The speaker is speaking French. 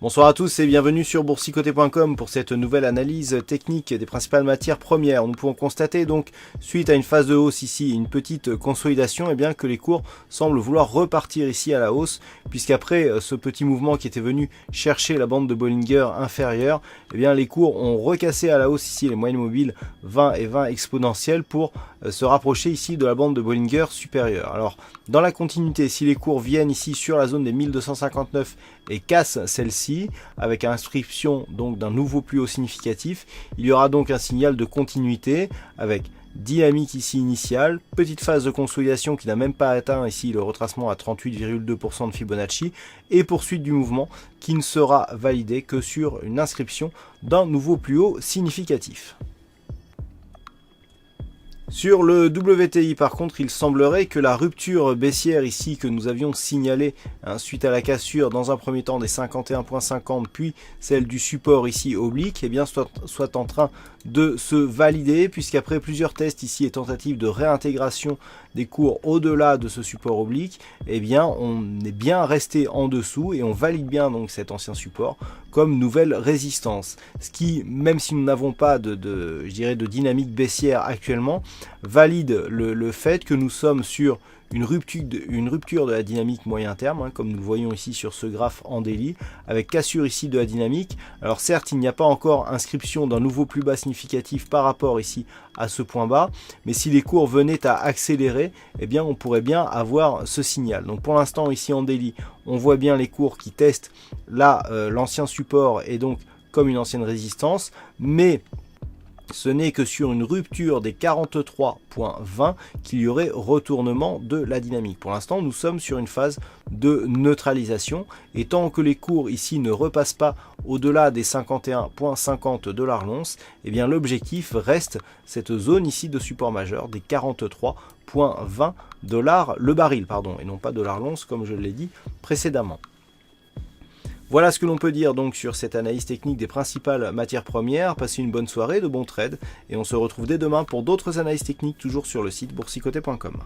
Bonsoir à tous et bienvenue sur boursicoté.com pour cette nouvelle analyse technique des principales matières premières. Nous pouvons constater donc, suite à une phase de hausse ici, une petite consolidation, bien que les cours semblent vouloir repartir ici à la hausse, puisqu'après ce petit mouvement qui était venu chercher la bande de Bollinger inférieure, bien les cours ont recassé à la hausse ici les moyennes mobiles 20 et 20 exponentielles pour se rapprocher ici de la bande de Bollinger supérieure. Alors, dans la continuité, si les cours viennent ici sur la zone des 1259 et cassent celle-ci, avec inscription donc d'un nouveau plus haut significatif, il y aura donc un signal de continuité avec dynamique ici initiale, petite phase de consolidation qui n'a même pas atteint ici le retracement à 38,2% de Fibonacci et poursuite du mouvement qui ne sera validé que sur une inscription d'un nouveau plus haut significatif. Sur le WTI par contre, il semblerait que la rupture baissière ici que nous avions signalée suite à la cassure dans un premier temps des 51,50 puis celle du support ici oblique, soit en train de se valider, puisqu'après plusieurs tests ici et tentatives de réintégration des cours au-delà de ce support oblique, on est bien resté en dessous et on valide bien donc cet ancien support comme nouvelle résistance. Ce qui, même si nous n'avons pas de dynamique baissière actuellement, valide le fait que nous sommes sur une rupture de la dynamique moyen terme, comme nous le voyons ici sur ce graphe en daily, avec cassure ici de la dynamique. Alors certes, il n'y a pas encore inscription d'un nouveau plus bas significatif par rapport ici à ce point bas, mais si les cours venaient à accélérer, on pourrait bien avoir ce signal. Donc pour l'instant ici en daily, on voit bien les cours qui testent là l'ancien support et donc comme une ancienne résistance, mais ce n'est que sur une rupture des 43,20 qu'il y aurait retournement de la dynamique. Pour l'instant, nous sommes sur une phase de neutralisation et tant que les cours ici ne repassent pas au-delà des 51,50 $ l'once, l'objectif reste cette zone ici de support majeur des 43,20 $ le baril, et non pas dollar l'once comme je l'ai dit précédemment. Voilà ce que l'on peut dire donc sur cette analyse technique des principales matières premières. Passez une bonne soirée, de bons trades et on se retrouve dès demain pour d'autres analyses techniques toujours sur le site boursicoté.com.